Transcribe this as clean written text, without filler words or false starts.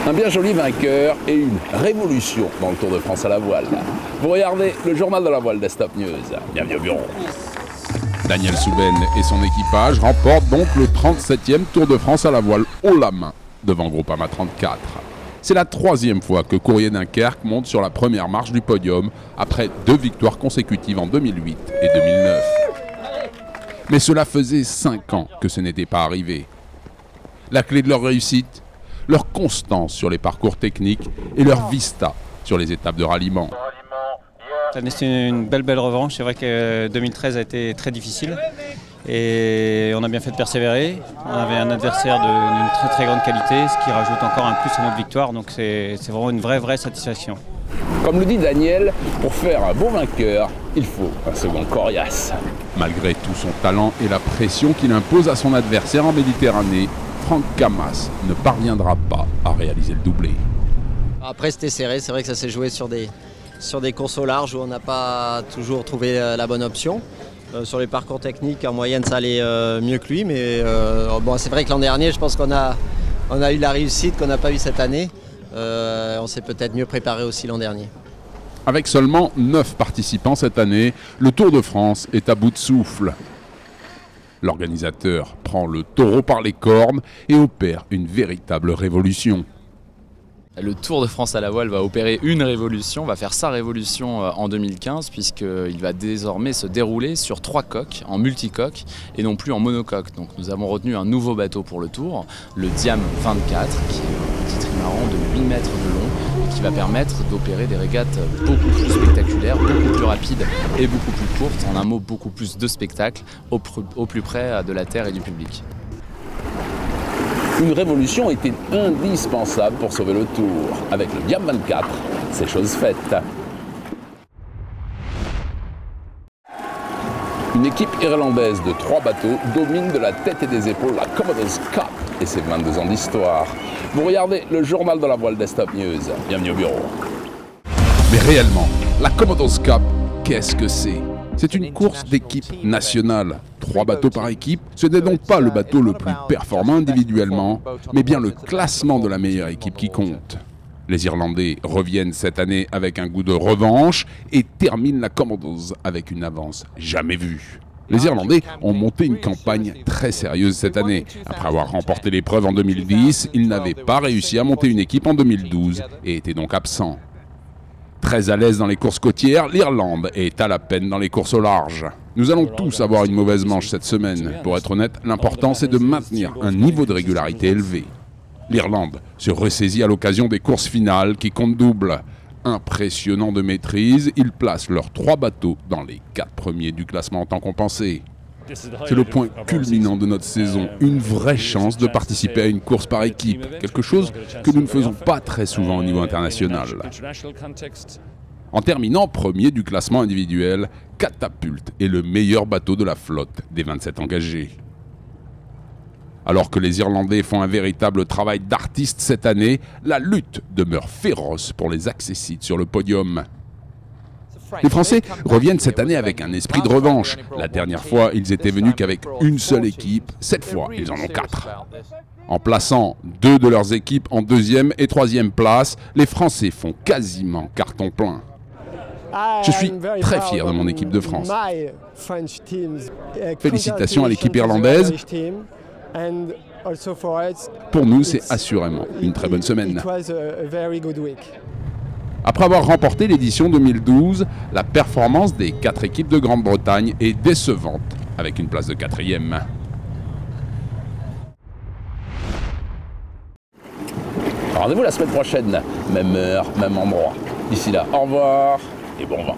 Un bien joli vainqueur et une révolution dans le Tour de France à la voile. Vous regardez le journal de la voile des Stop News. Bienvenue au bureau. Daniel Souben et son équipage remportent donc le 37e Tour de France à la voile haut la main devant Groupama 34. C'est la troisième fois que Courrier Dunkerque monte sur la première marche du podium après 2 victoires consécutives en 2008 et 2009. Mais cela faisait 5 ans que ce n'était pas arrivé. La clé de leur réussite, leur constance sur les parcours techniques et leur vista sur les étapes de ralliement. Cette année, c'est une belle revanche. C'est vrai que 2013 a été très difficile et on a bien fait de persévérer. On avait un adversaire d'une très grande qualité, ce qui rajoute encore un plus à notre victoire. Donc c'est vraiment une vraie satisfaction. Comme le dit Daniel, pour faire un bon vainqueur, il faut un second coriace. Malgré tout son talent et la pression qu'il impose à son adversaire en Méditerranée, Franck Camas ne parviendra pas à réaliser le doublé. Après c'était serré, c'est vrai que ça s'est joué sur des courses au large où on n'a pas toujours trouvé la bonne option. Sur les parcours techniques, en moyenne ça allait mieux que lui, mais bon, c'est vrai que l'an dernier je pense qu'on a eu la réussite qu'on n'a pas eu cette année. On s'est peut-être mieux préparé aussi l'an dernier. Avec seulement 9 participants cette année, le Tour de France est à bout de souffle. L'organisateur prend le taureau par les cornes et opère une véritable révolution. Le Tour de France à la voile va opérer une révolution, va faire sa révolution en 2015 puisqu'il va désormais se dérouler sur 3 coques, en multicoque et non plus en monocoque. Donc nous avons retenu un nouveau bateau pour le Tour, le Diam 24, qui est un petit trimaran de 8 mètres de long et qui va permettre d'opérer des régates beaucoup plus spectaculaires, beaucoup plus rapides et beaucoup plus courtes. En un mot, beaucoup plus de spectacles au plus près de la terre et du public. Une révolution était indispensable pour sauver le Tour. Avec le Diam 24, c'est chose faite. Une équipe irlandaise de 3 bateaux domine de la tête et des épaules la Commodore's Cup et ses 22 ans d'histoire. Vous regardez le journal de la voile des Stop News. Bienvenue au bureau. Mais réellement, la Commodore's Cup, qu'est-ce que c'est ? C'est une course d'équipe nationale. 3 bateaux par équipe, ce n'est donc pas le bateau le plus performant individuellement, mais bien le classement de la meilleure équipe qui compte. Les Irlandais reviennent cette année avec un goût de revanche et terminent la Commodores avec une avance jamais vue. Les Irlandais ont monté une campagne très sérieuse cette année. Après avoir remporté l'épreuve en 2010, ils n'avaient pas réussi à monter une équipe en 2012 et étaient donc absents. Très à l'aise dans les courses côtières, l'Irlande est à la peine dans les courses au large. Nous allons tous avoir une mauvaise manche cette semaine. Pour être honnête, l'important c'est de maintenir un niveau de régularité élevé. L'Irlande se ressaisit à l'occasion des courses finales qui comptent double. Impressionnant de maîtrise, ils placent leurs 3 bateaux dans les 4 premiers du classement en temps compensé. C'est le point culminant de notre saison, une vraie chance de participer à une course par équipe, quelque chose que nous ne faisons pas très souvent au niveau international. En terminant premier du classement individuel, Catapulte est le meilleur bateau de la flotte des 27 engagés. Alors que les Irlandais font un véritable travail d'artiste cette année, la lutte demeure féroce pour les accessites sur le podium. Les Français reviennent cette année avec un esprit de revanche. La dernière fois, ils étaient venus qu'avec une seule équipe. Cette fois, ils en ont 4. En plaçant 2 de leurs équipes en 2e et 3e place, les Français font quasiment carton plein. Je suis très fier de mon équipe de France. Félicitations à l'équipe irlandaise. Pour nous, c'est assurément une très bonne semaine. Après avoir remporté l'édition 2012, la performance des 4 équipes de Grande-Bretagne est décevante, avec une place de 4e. Rendez-vous la semaine prochaine, même heure, même endroit. D'ici là, au revoir et bon vent.